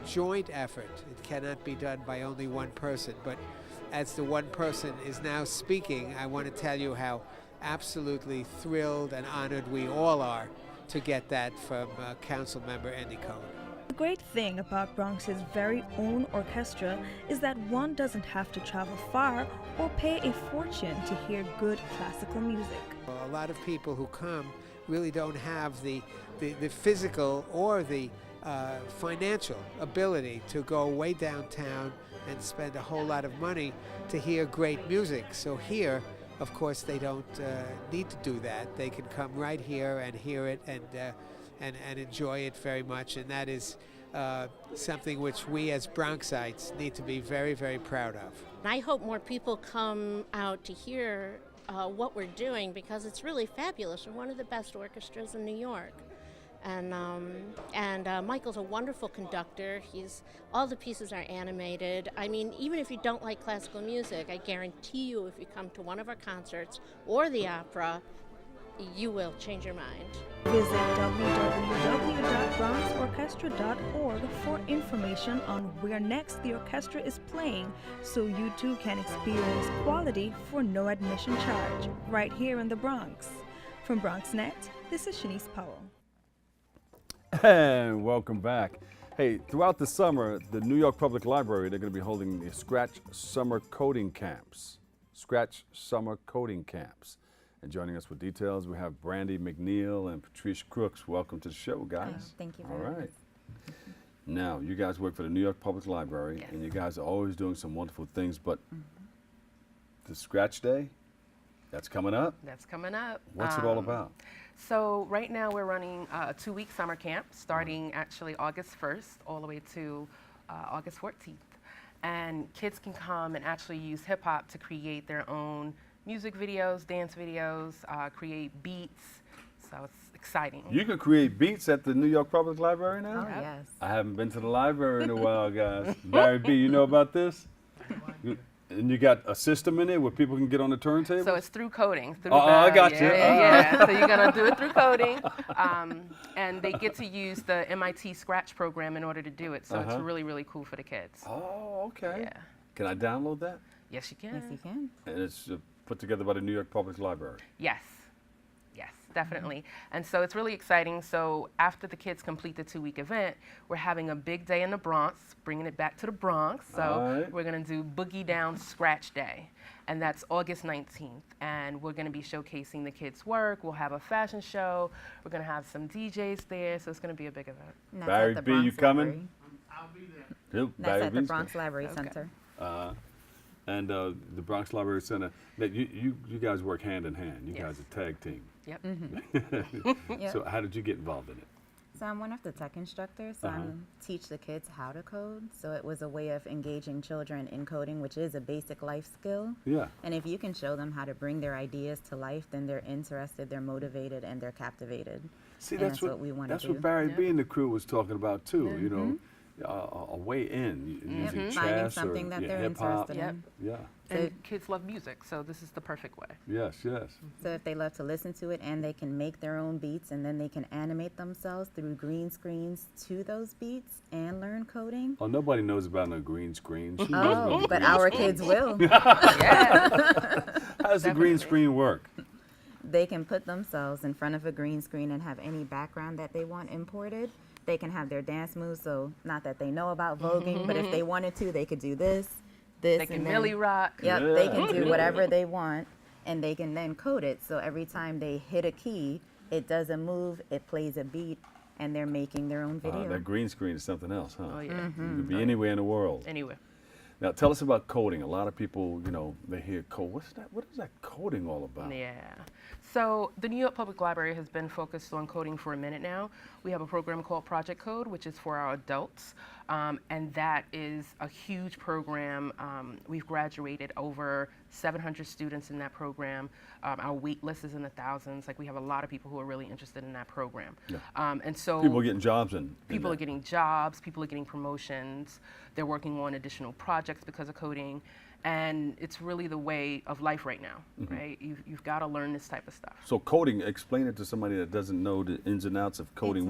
Speaker 24: joint effort. It cannot be done by only one person, but as the one person is now speaking, I want to tell you how absolutely thrilled and honored we all are to get that from Council Member Andy Cohen.
Speaker 23: The great thing about Bronx's very own orchestra is that one doesn't have to travel far or pay a fortune to hear good classical music.
Speaker 24: A lot of people who come really don't have the physical or the financial ability to go way downtown and spend a whole lot of money to hear great music. So here, of course, they don't need to do that. They can come right here and hear it and enjoy it very much. And that is something which we as Bronxites need to be very, very proud of.
Speaker 25: I hope more people come out to hear what we're doing, because it's really fabulous. We're one of the best orchestras in New York. And Michael's a wonderful conductor. All the pieces are animated. I mean, even if you don't like classical music, I guarantee you if you come to one of our concerts or the opera, you will change your mind.
Speaker 23: Visit www.bronxorchestra.org for information on where next the orchestra is playing, so you too can experience quality for no admission charge, right here in the Bronx. From BronxNet, this is Shanice Powell.
Speaker 2: And welcome back. Hey, throughout the summer, the New York Public Library, they're going to be holding the Scratch Summer Coding Camps. Scratch Summer Coding Camps. And joining us with details, we have Brandy McNeil and Patrice Crooks. Welcome to the show, guys.
Speaker 26: Oh, thank you
Speaker 2: All
Speaker 26: very much.
Speaker 2: right. Now, you guys work for the New York Public Library, and you guys are always doing some wonderful things, but the Scratch Day, that's coming up?
Speaker 27: That's coming up.
Speaker 2: What's it all about?
Speaker 27: So right now we're running a 2-week summer camp starting actually August 1st all the way to August 14th. And kids can come and actually use hip hop to create their own music videos, dance videos, create beats. So it's exciting.
Speaker 2: You can create beats at the New York Public Library now?
Speaker 27: Oh, yes.
Speaker 2: I haven't been to the library in a while, guys. Barry B., you know about this? And you got a system in it where people can get on the turntable?
Speaker 27: So it's through coding. Through
Speaker 2: I got you.
Speaker 27: Yeah. So you're going to do it through coding. And they get to use the MIT Scratch program in order to do it. So it's really, really cool for the kids.
Speaker 2: Oh, okay.
Speaker 27: Yeah.
Speaker 2: Can I download that?
Speaker 27: Yes, you can.
Speaker 26: Yes, you can.
Speaker 2: And it's put together by the New York Public Library?
Speaker 27: Yes. Yes, definitely. And so it's really exciting. So after the kids complete the 2-week event, we're having a big day in the Bronx, bringing it back to the Bronx. So we're going to do Boogie Down Scratch Day. And that's August 19th. And we're going to be showcasing the kids' work. We'll have a fashion show. We're going to have some DJs there. So it's going to be a big event.
Speaker 2: Barry B., you coming?
Speaker 26: I'll be there. That's at the Bronx Library
Speaker 27: Okay.
Speaker 26: Center.
Speaker 2: And the Bronx Library Center, that you guys work hand in hand. You guys are tag team.
Speaker 1: Yep.
Speaker 3: Yep.
Speaker 2: So how did you get involved in it?
Speaker 3: So I'm one of the tech instructors, so I teach the kids how to code. So it was a way of engaging children in coding, which is a basic life skill.
Speaker 2: Yeah.
Speaker 3: And if you can show them how to bring their ideas to life, then they're interested, they're motivated, and they're captivated.
Speaker 2: See,
Speaker 3: and that's what we want to do.
Speaker 2: That's what Barry B and the crew was talking about too. You know, a way in using
Speaker 3: Finding
Speaker 2: chess
Speaker 3: something
Speaker 2: or
Speaker 3: that they're
Speaker 2: hip-hop.
Speaker 3: interested in.
Speaker 2: Yeah.
Speaker 27: And kids love music, so this is the perfect way.
Speaker 2: Yes, yes.
Speaker 3: So if they love to listen to it and they can make their own beats and then they can animate themselves through green screens to those beats and learn coding.
Speaker 2: Oh, nobody knows about no green screen. She knows
Speaker 3: Oh,
Speaker 2: about
Speaker 3: but
Speaker 2: green
Speaker 3: our
Speaker 2: screen.
Speaker 3: kids will.
Speaker 2: How does the green screen work?
Speaker 3: They can put themselves in front of a green screen and have any background that they want imported. They can have their dance moves, so not that they know about voguing, but if they wanted to, they could do this,
Speaker 27: They
Speaker 3: and
Speaker 27: can
Speaker 3: then-
Speaker 27: really rock.
Speaker 3: Yep, they can do whatever they want, and they can then code it. So every time they hit a key, it does a move, it plays a beat, and they're making their own video.
Speaker 2: That green screen is something else, huh?
Speaker 27: Oh, yeah.
Speaker 2: You could be anywhere in the world.
Speaker 27: Anywhere.
Speaker 2: Now, tell us about coding. A lot of people, you know, they hear code. What's that? What is that coding all about?
Speaker 27: Yeah. So the New York Public Library has been focused on coding for a minute now. We have a program called Project Code, which is for our adults, and that is a huge program. We've graduated over 700 students in that program. Our wait list is in the thousands. Like, we have a lot of people who are really interested in that program.
Speaker 2: Yeah.
Speaker 27: And so
Speaker 2: People are getting jobs in
Speaker 27: people
Speaker 2: that.
Speaker 27: are getting jobs, people are getting promotions, they're working on additional projects because of coding, and it's really the way of life right now, right? You've got to learn this type of stuff.
Speaker 2: So coding, explain it to somebody that doesn't know the ins and outs of coding.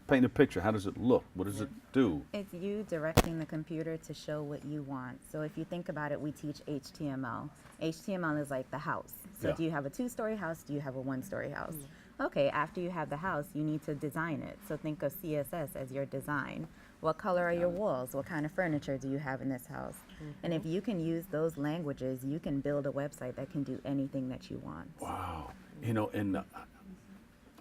Speaker 2: Paint a picture. How does it look? What does it do?
Speaker 3: It's you directing the computer to show what you want. So if you think about it, we teach HTML. HTML is like the house. So
Speaker 2: Yeah.
Speaker 3: do you have a 2-story house? Do you have a 1-story house? Okay, after you have the house, you need to design it. So think of CSS as your design. What color are your walls? What kind of furniture do you have in this house? And if you can use those languages, you can build a website that can do anything that you want.
Speaker 2: Wow. You know, and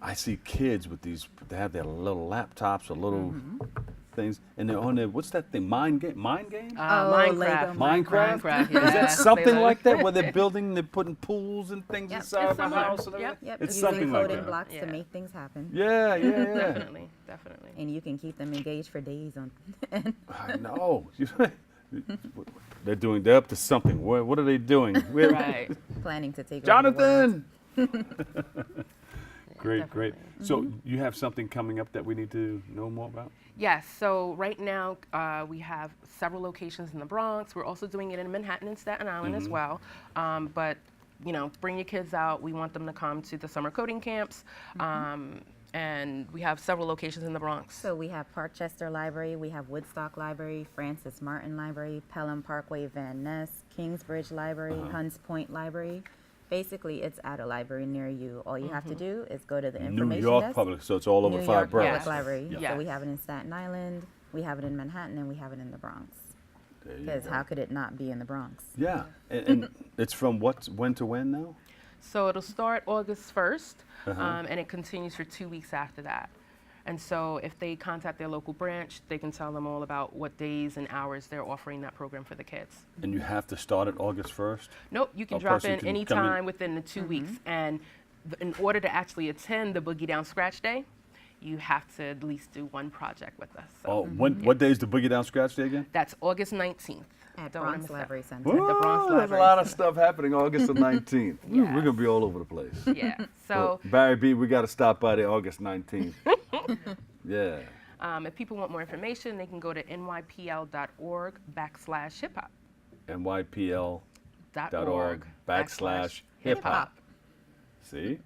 Speaker 2: I see kids with these, they have their little laptops or little things, and they're on there, what's that thing, Mind Game?
Speaker 27: Minecraft.
Speaker 2: Minecraft?
Speaker 27: Yeah.
Speaker 2: Is that something like that, where they're building, they're putting pools and things
Speaker 3: Yep.
Speaker 2: inside
Speaker 27: It's
Speaker 2: the
Speaker 27: similar.
Speaker 2: house? And
Speaker 27: Yep.
Speaker 2: everything?
Speaker 3: Yep,
Speaker 2: It's
Speaker 3: using
Speaker 2: something like
Speaker 3: coding
Speaker 2: that.
Speaker 3: blocks
Speaker 27: Yeah.
Speaker 3: to make things happen.
Speaker 2: Yeah.
Speaker 27: Definitely, definitely.
Speaker 3: And you can keep them engaged for days on
Speaker 2: I know. They're up to something. What are they doing?
Speaker 27: Right.
Speaker 3: planning to take over the world.
Speaker 2: Jonathan! Great. So you have something coming up that we need to know more about?
Speaker 27: Yes, so right now we have several locations in the Bronx. We're also doing it in Manhattan and Staten Island as well. But, you know, bring your kids out. We want them to come to the summer coding camps. And we have several locations in the Bronx.
Speaker 3: So we have Parkchester Library, we have Woodstock Library, Francis Martin Library, Pelham Parkway Van Ness, Kingsbridge Library, Hunts Point Library. Basically, it's at a library near you. All you have to do is go to the information
Speaker 2: New York
Speaker 3: desk.
Speaker 2: Public, so it's all over
Speaker 3: New
Speaker 2: 5
Speaker 3: York
Speaker 2: boroughs.
Speaker 3: Public Library.
Speaker 27: Yes.
Speaker 3: So we have it in Staten Island, we have it in Manhattan, and we have it in the Bronx.
Speaker 2: There you
Speaker 3: Because
Speaker 2: go.
Speaker 3: how could it not be in the Bronx?
Speaker 2: Yeah, and it's from when to when now?
Speaker 27: So it'll start August 1st, and it continues for 2 weeks after that. And so if they contact their local branch, they can tell them all about what days and hours they're offering that program for the kids.
Speaker 2: And you have to start it August 1st?
Speaker 27: Nope, you can
Speaker 2: A
Speaker 27: drop
Speaker 2: person
Speaker 27: in
Speaker 2: can
Speaker 27: any
Speaker 2: come in-
Speaker 27: time within the 2 weeks. And in order to actually attend the Boogie Down Scratch Day, you have to at least do one project with us. So
Speaker 2: Oh, what day is the Boogie Down Scratch Day again?
Speaker 27: that's August 19th.
Speaker 3: At
Speaker 27: Don't wanna
Speaker 3: Bronx
Speaker 27: miss that.
Speaker 3: Library Center.
Speaker 27: At the Bronx
Speaker 2: There's a
Speaker 27: Library
Speaker 2: lot of
Speaker 27: Center.
Speaker 2: stuff happening August the 19th. We're
Speaker 27: Yes.
Speaker 2: going to be all over the place.
Speaker 27: Yeah, so
Speaker 2: Barry B, we got to stop by there August 19th. Yeah.
Speaker 27: if people want more information, they can go to nypl.org/hip-hop.
Speaker 2: nypl.org/hip-hop. See?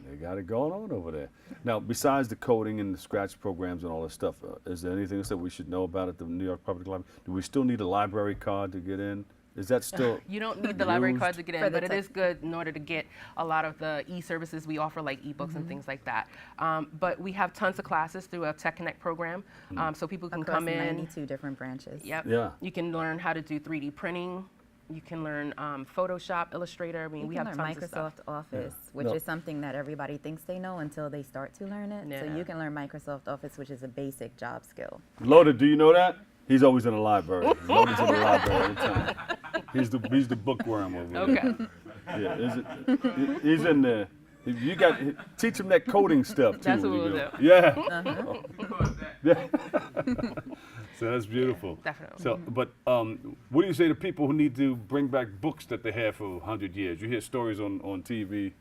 Speaker 2: They got it going on over there. Now, besides the coding and the scratch programs and all this stuff, is there anything else that we should know about at the New York Public Library? Do we still need a library card to get in? Is that still
Speaker 27: You don't need the library
Speaker 2: used?
Speaker 27: card to get
Speaker 3: For
Speaker 27: in,
Speaker 3: the
Speaker 27: but it
Speaker 3: tech-
Speaker 27: is good in order to get a lot of the e-services we offer, like ebooks and things like that. But we have tons of classes through our Tech Connect program, so people can
Speaker 3: Across
Speaker 27: come in.
Speaker 3: 92 different branches.
Speaker 27: Yep.
Speaker 2: Yeah.
Speaker 27: You can learn how to do 3D printing. You can learn Photoshop, Illustrator. I mean,
Speaker 3: You
Speaker 27: we
Speaker 3: can
Speaker 27: have
Speaker 3: learn
Speaker 27: tons of stuff.
Speaker 3: Microsoft Office, which
Speaker 2: No.
Speaker 3: is something that everybody thinks they know until they start to learn it. So
Speaker 27: Yeah.
Speaker 3: you can learn Microsoft Office, which is a basic job skill.
Speaker 2: Loaded, do you know that? He's always in the library. He's always in the library all the time. He's the bookworm over there.
Speaker 27: Okay.
Speaker 2: Yeah, he's in there. You got teach him that coding stuff too.
Speaker 27: That's what
Speaker 2: when you
Speaker 27: we'll
Speaker 2: go.
Speaker 27: do.
Speaker 2: Yeah. Yeah. So that's beautiful.
Speaker 27: Yeah, definitely.
Speaker 2: So, but what do you say to people who need to bring back books that they had for 100 years? You hear stories on TV.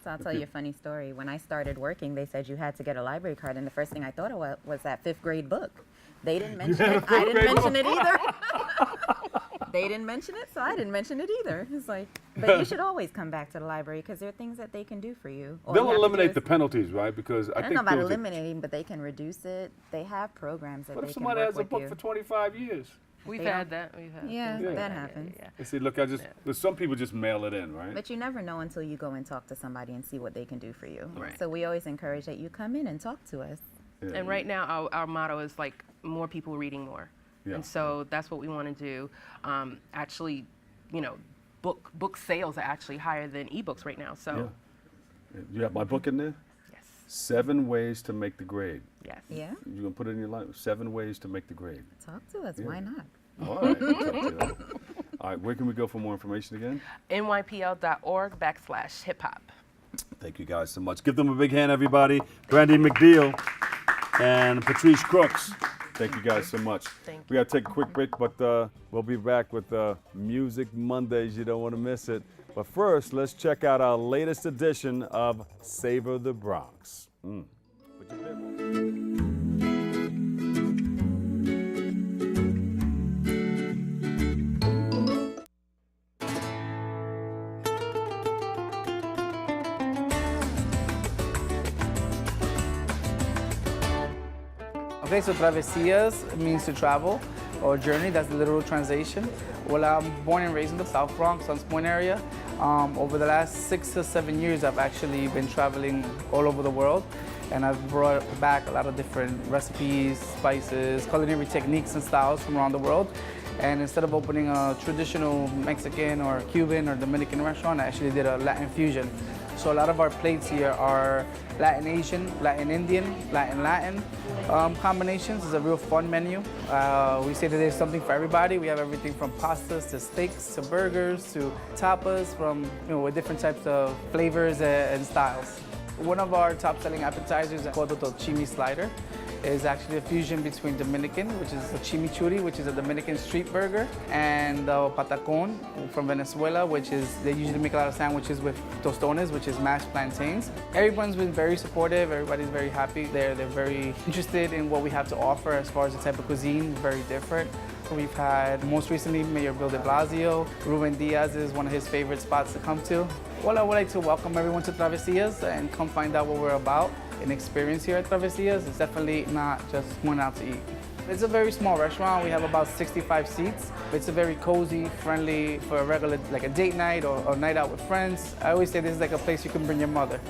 Speaker 3: So I'll tell you a funny story. When I started working, they said you had to get a library card, and the first thing I thought of was that 5th grade book. They didn't mention it. I didn't mention it either. They didn't mention it, so I didn't mention it either. It's like, but you should always come back to the library because there are things that they can do for you. All you
Speaker 2: They'll
Speaker 3: have to do
Speaker 2: eliminate
Speaker 3: is-
Speaker 2: the penalties, right? Because
Speaker 3: I don't
Speaker 2: think
Speaker 3: know about
Speaker 2: there was a-
Speaker 3: eliminating, but they can reduce it. They have programs that
Speaker 2: What
Speaker 3: they
Speaker 2: if
Speaker 3: can
Speaker 2: somebody
Speaker 3: work
Speaker 2: has a
Speaker 3: with
Speaker 2: book
Speaker 3: you.
Speaker 2: for 25 years?
Speaker 27: We've
Speaker 3: They
Speaker 27: had
Speaker 3: don't-
Speaker 27: that. We've had
Speaker 3: Yeah,
Speaker 27: things like
Speaker 3: that happens.
Speaker 27: Yeah.
Speaker 2: They say, look, but some people just mail it in, right?
Speaker 3: But you never know until you go and talk to somebody and see what they can do for you.
Speaker 27: Right.
Speaker 3: So we always encourage that you come in and talk to us.
Speaker 27: And right now, our motto is like more people reading more.
Speaker 2: Yeah.
Speaker 27: And so that's what we want to do. Actually, you know, book sales are actually higher than ebooks right now. So
Speaker 2: Yeah. You have my book in there?
Speaker 27: Yes.
Speaker 2: 7 ways to make the grade.
Speaker 27: Yes.
Speaker 3: Yeah.
Speaker 2: You're gonna put it in your life. 7 ways to make the grade.
Speaker 3: Talk to us.
Speaker 2: Yeah.
Speaker 3: Why not?
Speaker 2: All right. I'll talk to you later. All right. Where can we go for more information again?
Speaker 27: nypl.org/hip-hop.
Speaker 2: Thank you guys so much. Give them a big hand, everybody. Brandy McDeal and Patrice Crooks. Thank you guys so much.
Speaker 27: Thank
Speaker 2: We got to take a quick break, but we'll be back with Music Mondays. You don't want to miss it. But first, let's check out our latest edition of Savor the Bronx. Put your bib on.
Speaker 1: Okay, so travesias means to travel or journey. That's the literal translation. Well, I'm born and raised in the South Bronx, Suns Point area. Over the last 6 to 7 years, I've actually been traveling all over the world, and I've brought back a lot of different recipes, spices, culinary techniques and styles from around the world. And instead of opening a traditional Mexican or Cuban or Dominican restaurant, I actually did a Latin fusion. So a lot of our plates here are Latin Asian, Latin Indian, Latin combinations. It's a real fun menu. We say that there's something for everybody. We have everything from pastas to steaks to burgers to tapas with different types of flavors and styles. One of our top selling appetizers called the chimi slider is actually a fusion between Dominican, which is a chimichurri, which is a Dominican street burger, and patacon from Venezuela, which is, they usually make a lot of sandwiches with tostones, which is mashed plantains. Everyone's been very supportive, everybody's very happy. They're very interested in what we have to offer as far as the type of cuisine, very different. We've had, most recently, Mayor Bill de Blasio. Ruben Diaz is one of his favorite spots to come to. Well, I would like to welcome everyone to Travesias and come find out what we're about. An experience here at Travesias. It's definitely not just going out to eat. It's a very small restaurant. We have about 65 seats. It's a very cozy, friendly, for a regular, like a date night or a night out with friends. I always say this is like a place you can bring your mother.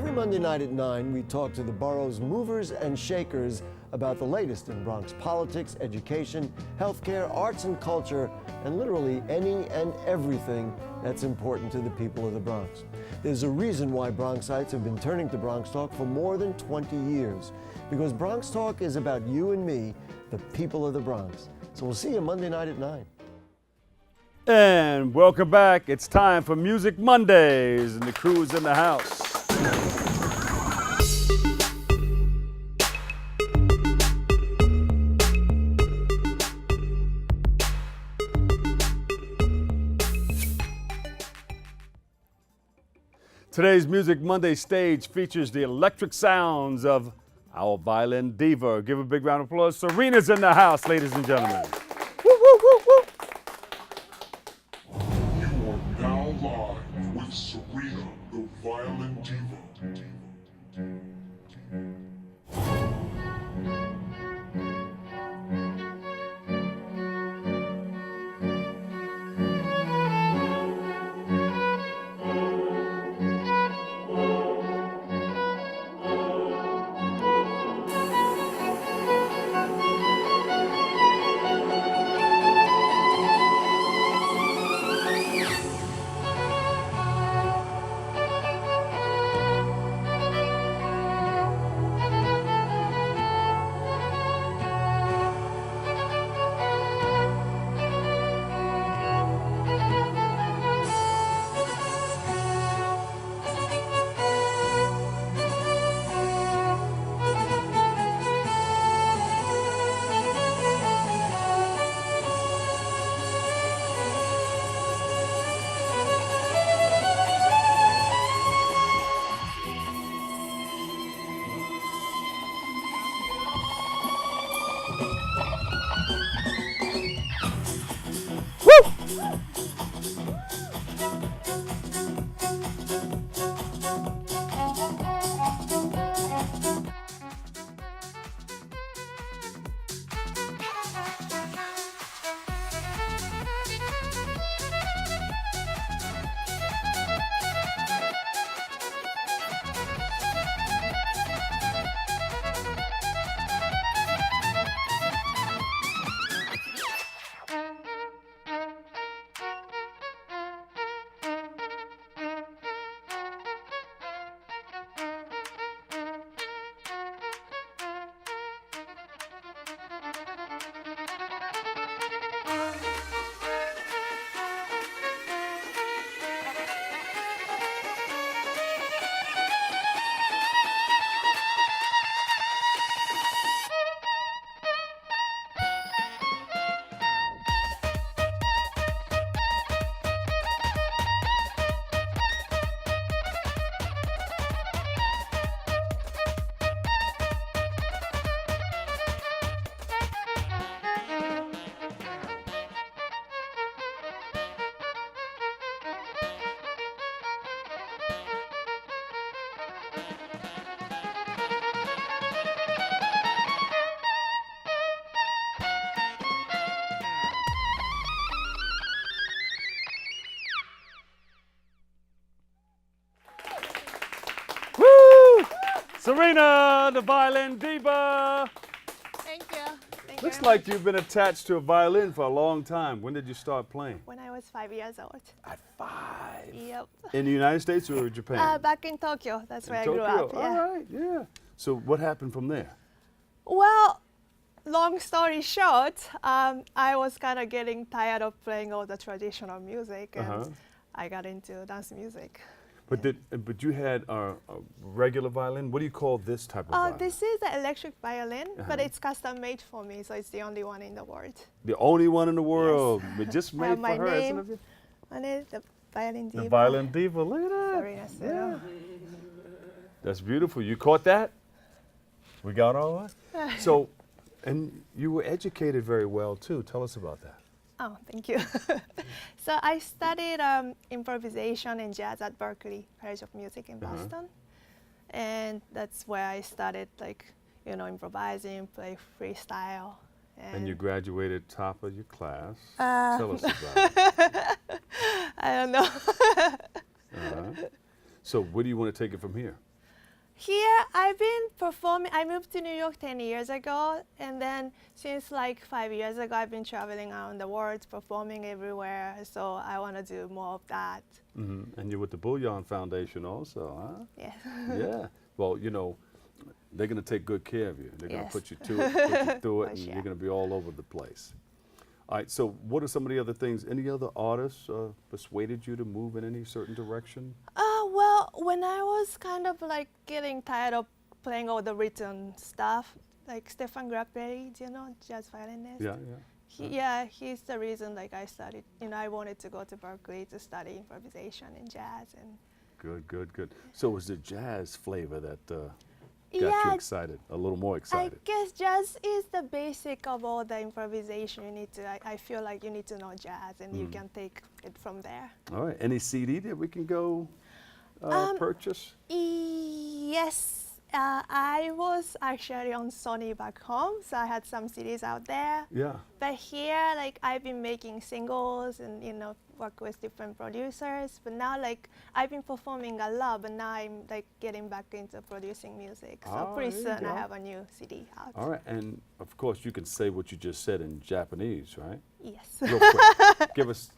Speaker 4: Every Monday night at 9, we talk to the borough's movers and shakers about the latest in Bronx politics, education, healthcare, arts and culture, and literally any and everything that's important to the people of the Bronx. There's a reason why Bronxites have been turning to Bronx Talk for more than 20 years, because Bronx Talk is about you and me, the people of the Bronx. So we'll see you Monday night at 9.
Speaker 2: And welcome back. It's time for Music Mondays, and the crew's in the house. Today's Music Monday stage features the electric sounds of our violin diva. Give a big round of applause. Serena's in the house, ladies and gentlemen. Woo, woo, woo, woo.
Speaker 5: You are now live with Serena, the violin diva.
Speaker 2: Serena, the violin diva.
Speaker 6: Thank you. Thank
Speaker 2: Looks
Speaker 6: you very
Speaker 2: like
Speaker 6: much.
Speaker 2: you've been attached to a violin for a long time. When did you start playing?
Speaker 6: When I was 5 years old.
Speaker 2: At 5?
Speaker 6: Yep.
Speaker 2: In the United States or Japan?
Speaker 6: Back in Tokyo. That's where I grew
Speaker 2: Tokyo.
Speaker 6: up. Yeah.
Speaker 2: All right, yeah. So what happened from there?
Speaker 6: Well, long story short, I was kind of getting tired of playing all the traditional music, and I got into dance music.
Speaker 2: But you had a regular violin. What do you call this type of violin?
Speaker 6: This is an electric violin, but it's custom made for me, so it's the only one in the world.
Speaker 2: The only one in the world. Yes. Just
Speaker 6: I
Speaker 2: made
Speaker 6: have
Speaker 2: for
Speaker 6: my
Speaker 2: her.
Speaker 6: name. My name is the violin diva.
Speaker 2: The violin diva. Look at that.
Speaker 6: Serena Steno.
Speaker 2: That's beautiful. You caught that? We got all that? So, and you were educated very well too. Tell us about that.
Speaker 6: Oh, thank you. So I studied improvisation and jazz at Berklee College of Music in Boston. And that's where I started, like, you know, improvising, play freestyle.
Speaker 2: And you graduated top of your class.
Speaker 6: Uh,
Speaker 2: Tell us about it.
Speaker 6: I don't know.
Speaker 2: So where do you want to take it from here?
Speaker 6: Here, I've been performing. I moved to New York 10 years ago, and then since like 5 years ago, I've been traveling around the world, performing everywhere. So I want to do more of that.
Speaker 2: Mm-hmm. And you're with the Bullion Foundation also, huh?
Speaker 6: Yeah.
Speaker 2: Yeah. Well, you know, they're going to take good care of you. They're going to
Speaker 6: Yes.
Speaker 2: put you to it, put you through it,
Speaker 6: For
Speaker 2: and
Speaker 6: sure.
Speaker 2: you're going to be all over the place. All right, so what are some of the other things? Any other artists persuaded you to move in any certain direction?
Speaker 6: Well, when I was kind of like getting tired of playing all the written stuff, like Stefan Grappelli, do you know, jazz violinist?
Speaker 2: Yeah.
Speaker 6: Yeah, he's the reason like I studied, I wanted to go to Berkeley to study improvisation and jazz. And
Speaker 2: Good. So it was the jazz flavor that got
Speaker 6: Yeah,
Speaker 2: you excited, a little more
Speaker 6: I
Speaker 2: excited?
Speaker 6: guess jazz is the basic of all the improvisation. You need to, I feel like you need to know jazz and you can take it from there.
Speaker 2: All right, any CD that we can go purchase?
Speaker 6: Yes, I was actually on Sony back home, so I had some CDs out there.
Speaker 2: Yeah.
Speaker 6: But here, like I've been making singles and work with different producers. But now, like I've been performing a lot, but now I'm like getting back into producing music. So pretty
Speaker 2: there you
Speaker 6: soon I
Speaker 2: go.
Speaker 6: have a new CD out.
Speaker 2: All right, and of course you can say what you just said in Japanese, right?
Speaker 6: Yes.
Speaker 2: Real quick, give us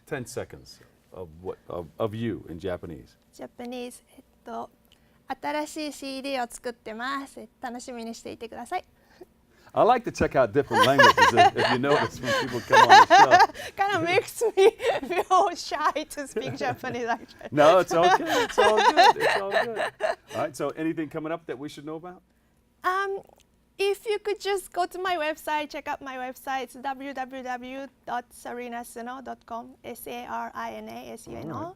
Speaker 2: 10 seconds of you in Japanese.
Speaker 6: Japanese. 新しい CD を作ってます。楽しみにしていてください。
Speaker 2: I like to check out different languages if you notice when people come on the show.
Speaker 6: Kind of makes me feel shy to speak Japanese actually.
Speaker 2: No, it's okay. It's all good. It's all good. All right, so anything coming up that we should know about?
Speaker 6: If you could just go to my website, check out my website. It's www.sarinasuno.com. SARINASUNO.
Speaker 2: All right.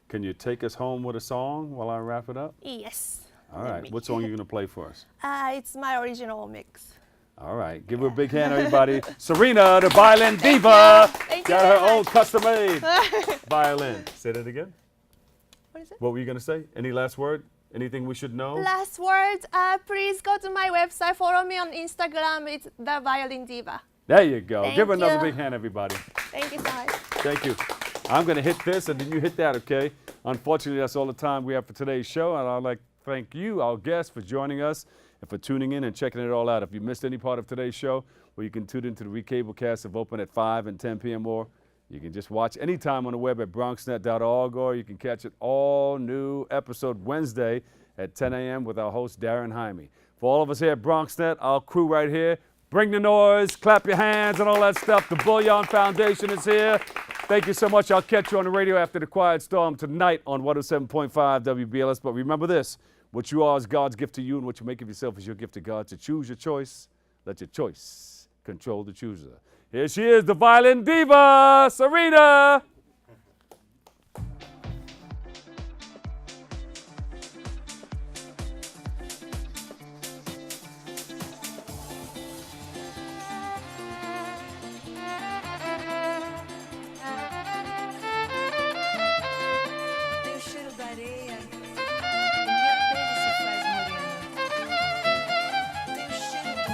Speaker 2: Can you take us home with a song while I wrap it up?
Speaker 6: Yes.
Speaker 2: All right. What song are you going to play for us?
Speaker 6: It's my original mix.
Speaker 2: All right. Give her a big hand, everybody. Serena, the violin diva.
Speaker 6: Thank you
Speaker 2: Got
Speaker 6: very
Speaker 2: her own
Speaker 6: much.
Speaker 2: custom-made violin. Say that again.
Speaker 6: What is it?
Speaker 2: What were you going to say? Any last word? Anything we should know?
Speaker 6: Last words, please go to my website, follow me on Instagram, it's The Violin Diva.
Speaker 2: There you go.
Speaker 6: Thank
Speaker 2: Give her another
Speaker 6: you.
Speaker 2: big hand, everybody.
Speaker 6: Thank you so much.
Speaker 2: Thank you. I'm going to hit this and then you hit that, okay? Unfortunately, that's all the time we have for today's show. And I'd like to thank you, our guests, for joining us and for tuning in and checking it all out. If you missed any part of today's show, well, you can tune into the recablecast of Open at 5 and 10 p.m. or you can just watch anytime on the web at bronxnet.org, or you can catch it all new episode Wednesday at 10 a.m. with our host, Darren Jaime. For all of us here at BronxNet, our crew right here, bring the noise, clap your hands and all that stuff. The Bullion Foundation is here. Thank you so much. I'll catch you on the radio after the Quiet Storm tonight on 107.5 WBLS. But remember this, what you are is God's gift to you, and what you make of yourself is your gift to God. To choose your choice, let your choice control the chooser. Here she is, the violin diva, Serena.
Speaker 7: Tem o cheiro da areia, e minha pele se faz morena. Tem o cheiro do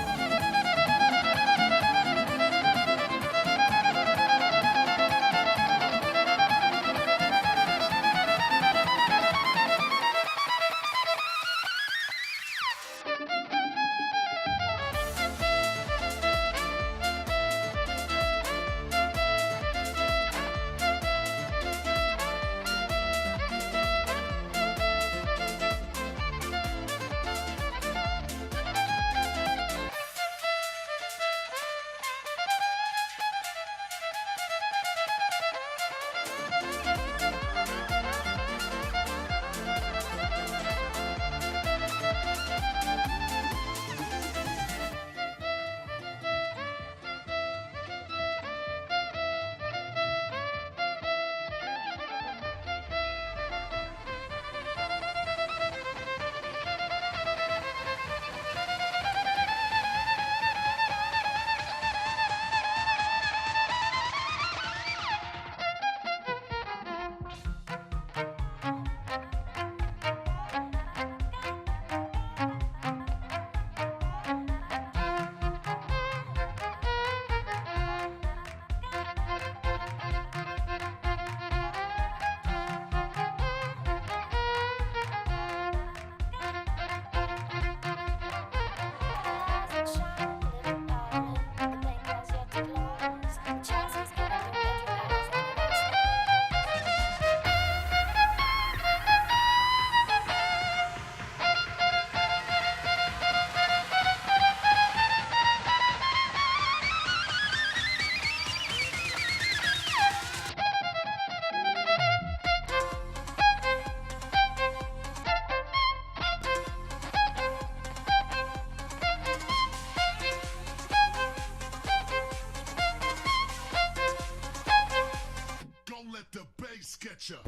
Speaker 5: Sketcher.